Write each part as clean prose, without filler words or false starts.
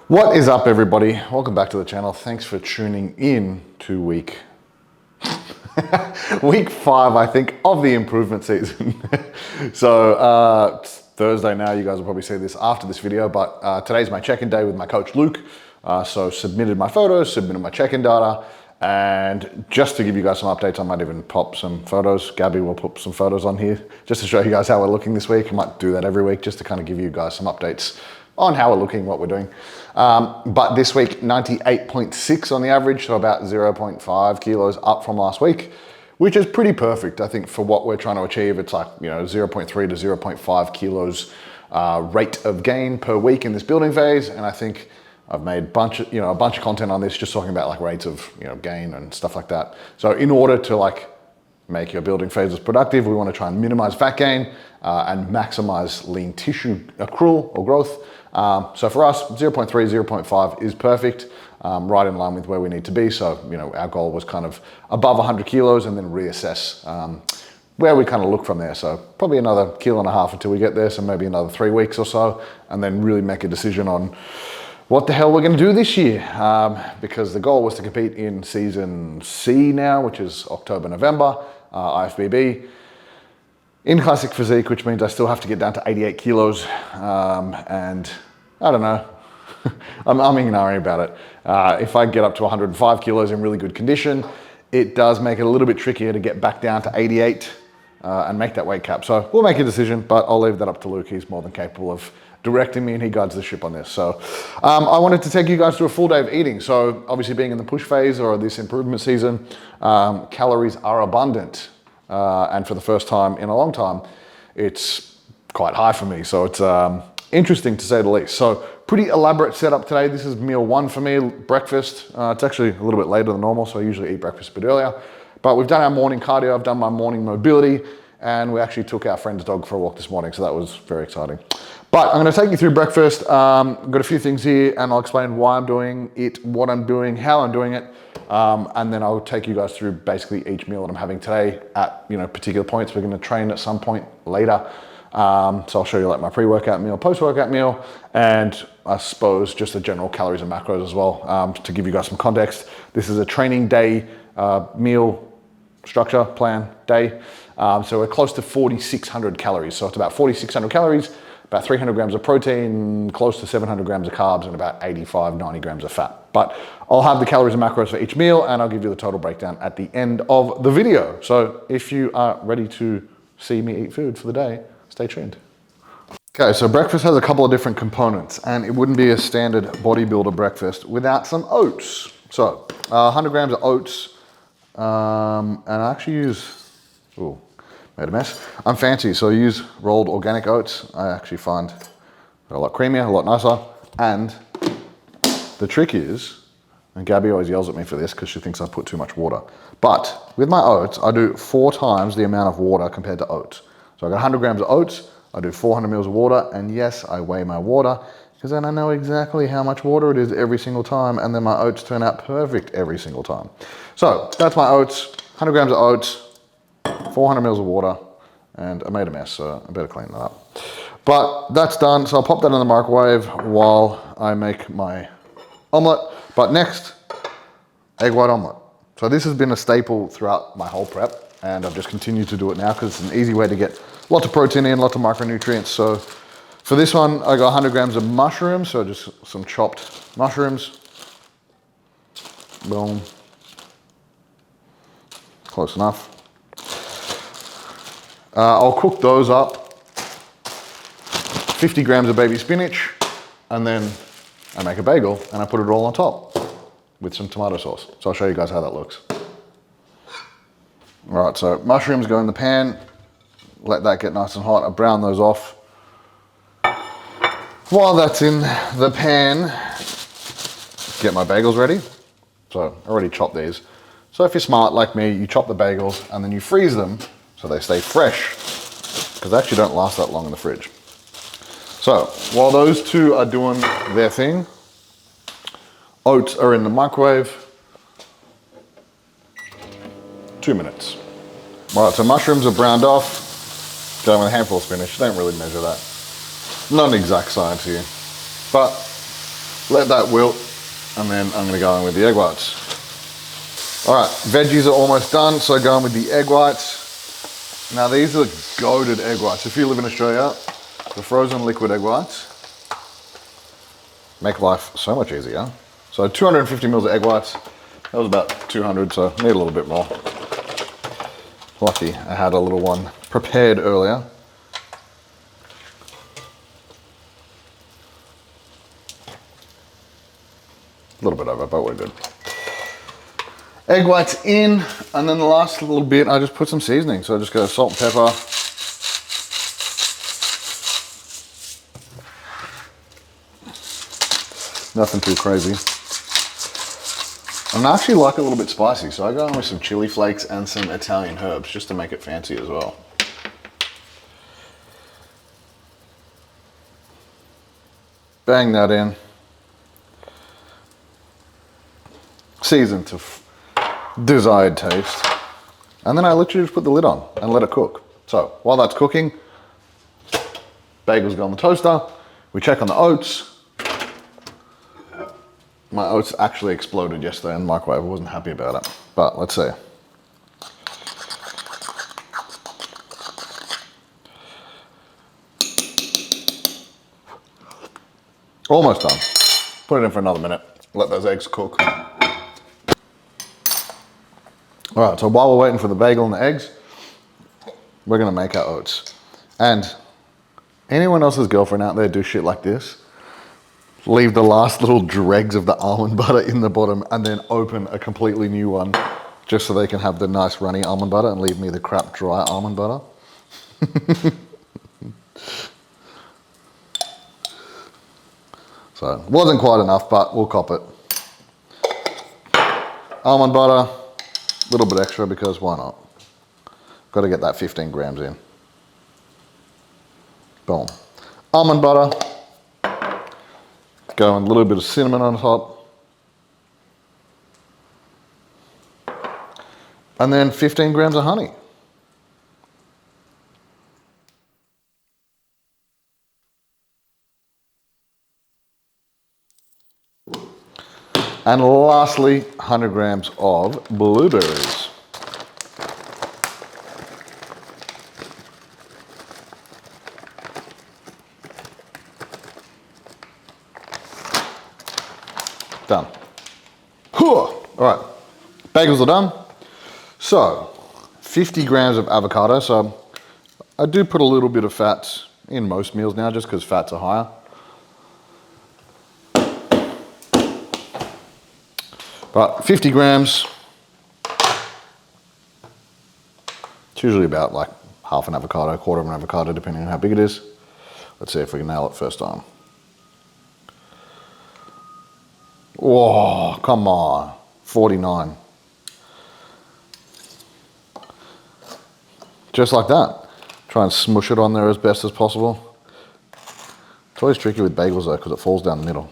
What is up, everybody? Welcome back to the channel. Thanks for tuning in to week 5, I think, of the improvement season. So it's Thursday now. You guys will probably see this after this video, but today's my check-in day with my coach Luke. So submitted my photos, submitted my check-in data, and just to give you guys some updates, I might even pop some photos. Gabby will put some photos on here just to show you guys how we're looking this week. I might do that every week just to kind of give you guys some updates on how we're looking, what we're doing. But this week, 98.6 on the average, so about 0.5 kilos up from last week, which is pretty perfect. I think for what we're trying to achieve, it's like, 0.3 to 0.5 kilos rate of gain per week in this building phase. And I think I've made a bunch of content on this, just talking about like rates of, gain and stuff like that. So in order to make your building phases productive, we want to try and minimize fat gain and maximize lean tissue accrual or growth. So for us, 0.3, 0.5 is perfect, right in line with where we need to be. So, our goal was kind of above 100 kilos and then reassess where we kind of look from there. So probably another 1.5 kilos until we get there. So maybe another 3 weeks or so, and then really make a decision on what the hell we're going to do this year. Because the goal was to compete in season C now, which is October, November, IFBB. In classic physique, which means I still have to get down to 88 kilos. And I don't know, I'm ignoring about it. If I get up to 105 kilos in really good condition, it does make it a little bit trickier to get back down to 88 and make that weight cap. So we'll make a decision, but I'll leave that up to Luke. He's more than capable of directing me, and he guides the ship on this. So I wanted to take you guys through a full day of eating. So obviously being in the push phase or this improvement season, calories are abundant. And for the first time in a long time, it's quite high for me. So it's interesting to say the least. So pretty elaborate setup today. This is meal 1 for me, breakfast. It's actually a little bit later than normal, so I usually eat breakfast a bit earlier. But we've done our morning cardio, I've done my morning mobility, and we actually took our friend's dog for a walk this morning, so that was very exciting. But I'm gonna take you through breakfast. I've got a few things here, and I'll explain why I'm doing it, what I'm doing, how I'm doing it. And then I'll take you guys through basically each meal that I'm having today at particular points. We're going to train at some point later. So I'll show you like my pre-workout meal, post-workout meal, and I suppose just the general calories and macros as well. To give you guys some context, this is a training day meal structure plan day. So we're close to 4,600 calories. So it's about 4,600 calories, about 300 grams of protein, close to 700 grams of carbs, and about 85, 90 grams of fat. But I'll have the calories and macros for each meal, and I'll give you the total breakdown at the end of the video. So if you are ready to see me eat food for the day, stay tuned. Okay, so breakfast has a couple of different components, and it wouldn't be a standard bodybuilder breakfast without some oats. So 100 grams of oats, and I actually use, made a mess. I'm fancy, so I use rolled organic oats. I actually find they're a lot creamier, a lot nicer. And the trick is, and Gabby always yells at me for this because she thinks I put too much water. But with my oats, I do 4 times the amount of water compared to oats. So I got 100 grams of oats, I do 400 mils of water, and yes, I weigh my water because then I know exactly how much water it is every single time, and then my oats turn out perfect every single time. So that's my oats, 100 grams of oats, 400 mils of water, and I made a mess, so I better clean that up. But that's done, so I'll pop that in the microwave while I make my omelette. But next, egg white omelette. So this has been a staple throughout my whole prep, and I've just continued to do it now because it's an easy way to get lots of protein in, lots of micronutrients. So for this one, I got 100 grams of mushrooms, so just some chopped mushrooms. Boom. Close enough. I'll cook those up. 50 grams of baby spinach, and then I make a bagel and I put it all on top with some tomato sauce. So I'll show you guys how that looks. All right, so mushrooms go in the pan. Let that get nice and hot. I brown those off. While that's in the pan, get my bagels ready. So I already chopped these. So if you're smart like me, you chop the bagels and then you freeze them so they stay fresh, because they actually don't last that long in the fridge. So while those two are doing their thing, oats are in the microwave. 2 minutes. All right, so mushrooms are browned off. Going with a handful of spinach. Don't really measure that. Not an exact science here, but Let that wilt, and then I'm gonna go in with the egg whites. All right, veggies are almost done, so going with the egg whites. Now these are goated egg whites. If you live in Australia, the frozen liquid egg whites make life so much easier. So 250 mils of egg whites. That was about 200, so need a little bit more. Lucky I had a little one prepared earlier. A little bit over, but we're good. Egg whites in, and then the last little bit, I just put some seasoning. So I just go salt and pepper. Nothing too crazy. And I actually like it a little bit spicy, so I go in with some chili flakes and some Italian herbs just to make it fancy as well. Bang that in. Season to desired taste. And then I literally just put the lid on and let it cook. So while that's cooking, bagels go on the toaster. We check on the oats. My oats actually exploded yesterday in the microwave. I wasn't happy about it, but let's see. Almost done. Put it in for another minute. Let those eggs cook. All right, so while we're waiting for the bagel and the eggs, we're gonna make our oats. And anyone else's girlfriend out there do shit like this? Leave the last little dregs of the almond butter in the bottom and then open a completely new one just so they can have the nice runny almond butter and leave me the crap dry almond butter. So, wasn't quite enough, but we'll cop it. Almond butter, a little bit extra because why not? Got to get that 15 grams in. Boom. Almond butter. Go in a little bit of cinnamon on top. And then 15 grams of honey. And lastly, 100 grams of blueberries. Done. All right, bagels are done. So, 50 grams of avocado. So, I do put a little bit of fat in most meals now just because fats are higher. But 50 grams, it's usually about like half an avocado, quarter of an avocado, depending on how big it is. Let's see if we can nail it first time. Whoa, come on, 49. Just like that. Try and smush it on there as best as possible. It's always tricky with bagels though, because it falls down the middle.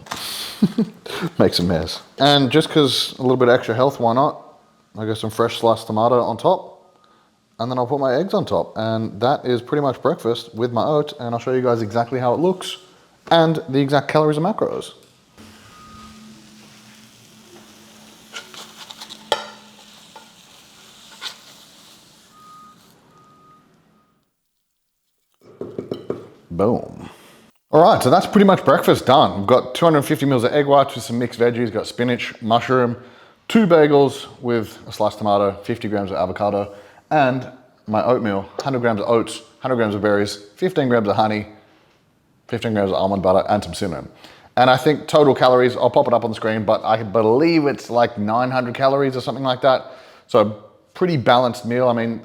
Makes a mess. And just because a little bit extra health, why not? I got some fresh sliced tomato on top, and then I'll put my eggs on top. And that is pretty much breakfast with my oats, and I'll show you guys exactly how it looks and the exact calories and macros. Boom. All right, so that's pretty much breakfast done. We've got 250 mils of egg whites with some mixed veggies, got spinach, mushroom, 2 bagels with a sliced tomato, 50 grams of avocado, and my oatmeal, 100 grams of oats, 100 grams of berries, 15 grams of honey, 15 grams of almond butter, and some cinnamon. And I think total calories, I'll pop it up on the screen, but I believe it's like 900 calories or something like that. So pretty balanced meal. I mean,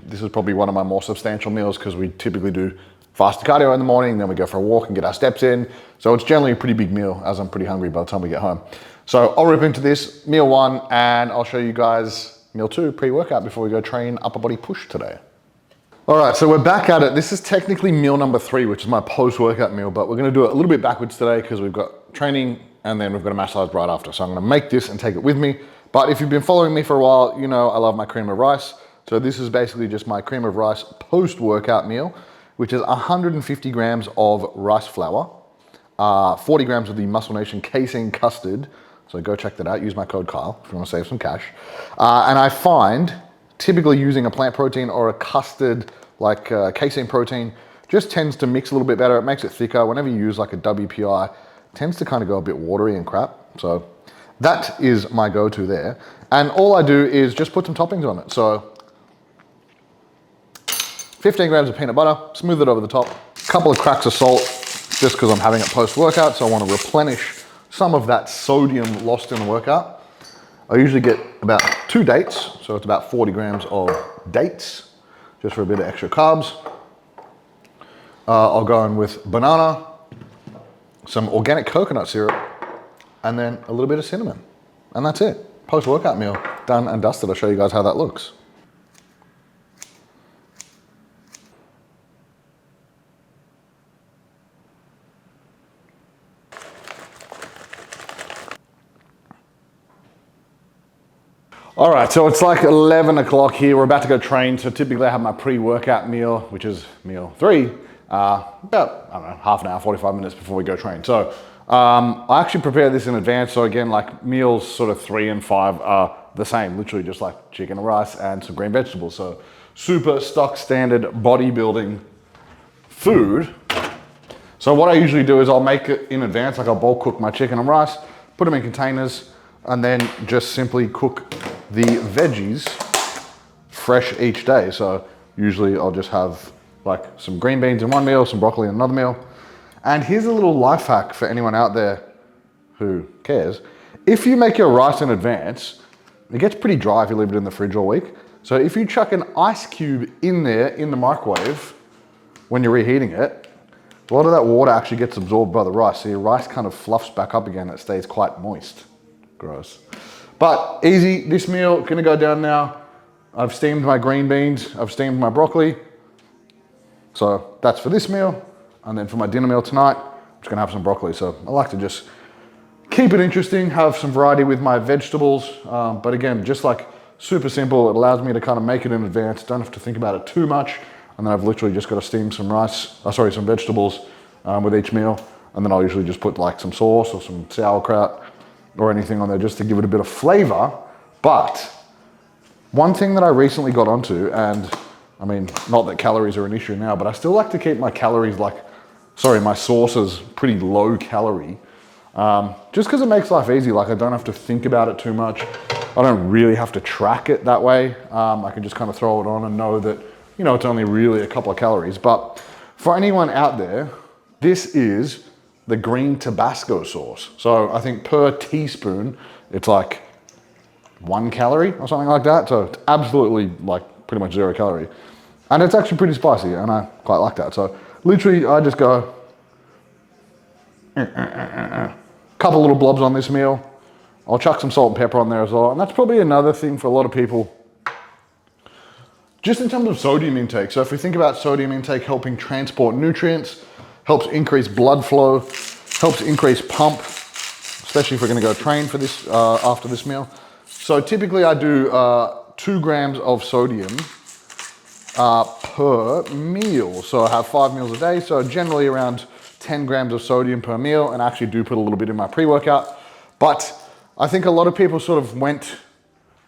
this is probably one of my more substantial meals because we typically do faster cardio in the morning, then we go for a walk and get our steps in. So it's generally a pretty big meal as I'm pretty hungry by the time we get home. So I'll rip into this meal 1 and I'll show you guys meal 2 pre-workout before we go train upper body push today. All right, so we're back at it. This is technically meal number 3, which is my post-workout meal, but we're gonna do it a little bit backwards today because we've got training and then we've got a massage right after. So I'm gonna make this and take it with me. But if you've been following me for a while, you know I love my cream of rice. So this is basically just my cream of rice post-workout meal, which is 150 grams of rice flour, 40 grams of the Muscle Nation casein custard. So go check that out. Use my code Kyle if you want to save some cash. And I find typically using a plant protein or a custard like casein protein just tends to mix a little bit better. It makes it thicker. Whenever you use like a WPI, it tends to kind of go a bit watery and crap. So that is my go-to there. And all I do is just put some toppings on it. So 15 grams of peanut butter, smooth it over the top. A couple of cracks of salt, just because I'm having it post-workout, so I want to replenish some of that sodium lost in the workout. I usually get about 2 dates, so it's about 40 grams of dates, just for a bit of extra carbs. I'll go in with banana, some organic coconut syrup, and then a little bit of cinnamon. And that's it. Post-workout meal, done and dusted. I'll show you guys how that looks. All right, so it's like 11 o'clock here. We're about to go train. So typically I have my pre-workout meal, which is meal 3, about, I don't know, half an hour, 45 minutes before we go train. So I actually prepare this in advance. So again, like meals sort of 3 and 5 are the same, literally just like chicken and rice and some green vegetables. So super stock standard bodybuilding food. So what I usually do is I'll make it in advance, like I'll bulk cook my chicken and rice, put them in containers, and then just simply cook the veggies fresh each day. So usually I'll just have like some green beans in one meal, some broccoli in another meal. And here's a little life hack for anyone out there who cares. If you make your rice in advance, it gets pretty dry if you leave it in the fridge all week. So if you chuck an ice cube in there in the microwave when you're reheating it, a lot of that water actually gets absorbed by the rice. So your rice kind of fluffs back up again. It stays quite moist. Gross. But easy, this meal, gonna go down now. I've steamed my green beans, I've steamed my broccoli. So that's for this meal. And then for my dinner meal tonight, I'm just gonna have some broccoli. So I like to just keep it interesting, have some variety with my vegetables. But again, just like super simple, it allows me to kind of make it in advance. Don't have to think about it too much. And then I've literally just got to steam some some vegetables with each meal. And then I'll usually just put like some sauce or some sauerkraut or anything on there just to give it a bit of flavor. But one thing that I recently got onto, and I mean, not that calories are an issue now, but I still like to keep my calories my sauces pretty low calorie. Just because it makes life easy. Like I don't have to think about it too much. I don't really have to track it that way. I can just kind of throw it on and know that, you know, it's only really a couple of calories. But for anyone out there, this is the green Tabasco sauce. So I think per teaspoon, it's like 1 calorie or something like that. So it's absolutely like pretty much 0 calorie. And it's actually pretty spicy and I quite like that. So literally I just go, couple little blobs on this meal. I'll chuck some salt and pepper on there as well. And that's probably another thing for a lot of people, just in terms of sodium intake. So if we think about sodium intake helping transport nutrients, helps increase blood flow, helps increase pump, especially if we're gonna go train for this after this meal. So typically I do 2 grams of sodium per meal. So I have 5 meals a day. So generally around 10 grams of sodium per meal, and I actually do put a little bit in my pre-workout. But I think a lot of people sort of went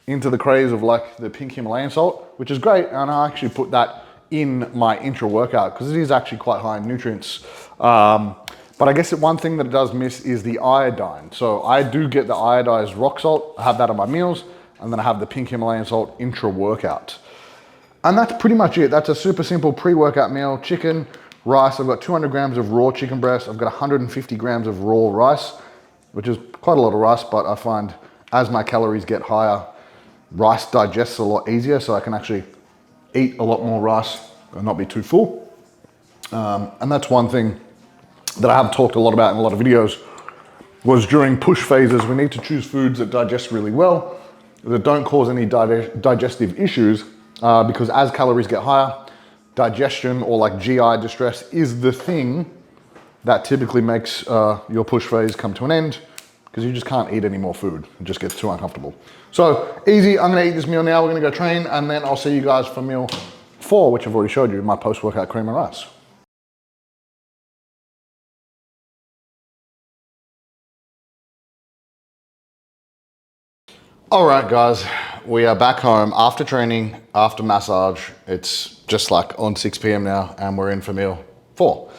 into the craze of like the pink Himalayan salt, which is great. And I actually put that in my intra-workout because it is actually quite high in nutrients. But I guess one thing that it does miss is the iodine. So I do get the iodized rock salt. I have that on my meals. And then I have the pink Himalayan salt intra-workout. And that's pretty much it. That's a super simple pre-workout meal. Chicken, rice. I've got 200 grams of raw chicken breast. I've got 150 grams of raw rice, which is quite a lot of rice, but I find as my calories get higher, rice digests a lot easier, so I can actually eat a lot more rice and not be too full. And that's one thing that I have talked a lot about in a lot of videos, was during push phases, we need to choose foods that digest really well, that don't cause any digestive issues, because as calories get higher, digestion or like GI distress is the thing that typically makes your push phase come to an end, because you just can't eat any more food. It just gets too uncomfortable. So easy, I'm gonna eat this meal now, we're gonna go train, and then I'll see you guys for meal 4, which I've already showed you, my post-workout cream and rice. All right, guys, we are back home after training, after massage. It's just like on 6 p.m. now, and we're in for meal 4.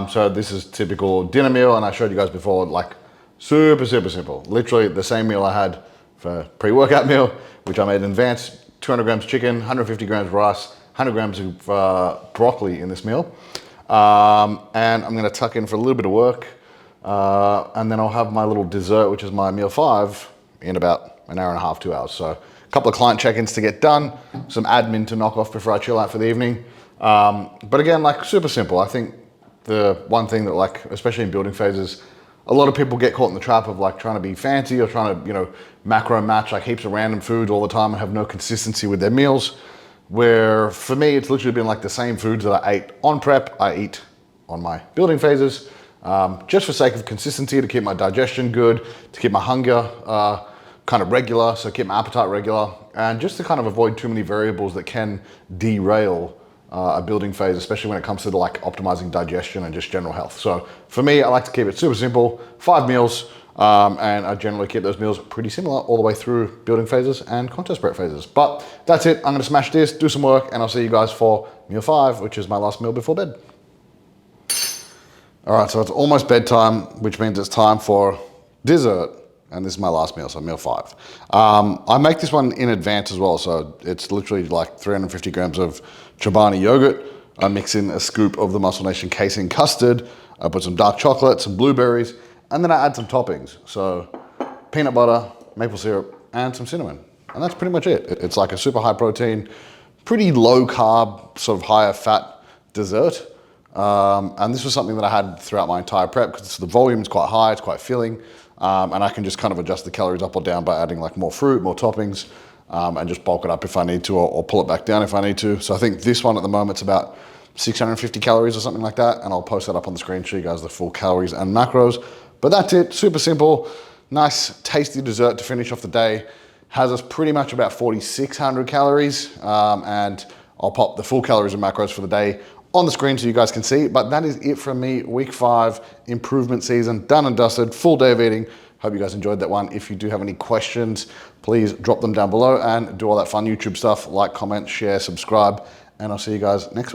So this is typical dinner meal, and I showed you guys before, like super simple. Literally the same meal I had for pre-workout meal, which I made in advance. 200 grams chicken, 150 grams rice, 100 grams of broccoli in this meal. And I'm gonna tuck in for a little bit of work, and then I'll have my little dessert, which is my meal 5, in about an hour and a half, 2 hours. So a couple of client check-ins to get done, some admin to knock off before I chill out for the evening. But again, like super simple. I think the one thing that, like, especially in building phases, a lot of people get caught in the trap of like trying to be fancy or trying to, you know, macro match like heaps of random foods all the time and have no consistency with their meals. Where for me, it's literally been like the same foods that I ate on prep, I eat on my building phases, just for sake of consistency, to keep my digestion good, to keep my hunger kind of regular, so keep my appetite regular, and just to kind of avoid too many variables that can derail a building phase, especially when it comes to like optimizing digestion and just general health. So for me, I like to keep it super simple, 5 meals, and I generally keep those meals pretty similar all the way through building phases and contest prep phases. But that's it. I'm gonna smash this, do some work, and I'll see you guys for meal 5, which is my last meal before bed. All right, so it's almost bedtime, which means it's time for dessert. And this is my last meal, so meal 5. I make this one in advance as well, so it's literally like 350 grams of Chobani yogurt. I mix in a scoop of the Muscle Nation casein custard. I put some dark chocolate, some blueberries, and then I add some toppings. So peanut butter, maple syrup, and some cinnamon. And that's pretty much it. It's like a super high protein, pretty low carb, sort of higher fat dessert. And this was something that I had throughout my entire prep because the volume is quite high, it's quite filling. And I can just kind of adjust the calories up or down by adding like more fruit, more toppings, and just bulk it up if I need to, or pull it back down if I need to. So I think this one at the moment's about 650 calories or something like that. And I'll post that up on the screen, show you guys the full calories and macros. But that's it, super simple, nice, tasty dessert to finish off the day. Has us pretty much about 4,600 calories. And I'll pop the full calories and macros for the day on the screen so you guys can see. But that is it from me. Week 5, improvement season, done and dusted, full day of eating. Hope you guys enjoyed that one. If you do have any questions, please drop them down below and do all that fun YouTube stuff, like, comment, share, subscribe, and I'll see you guys next week.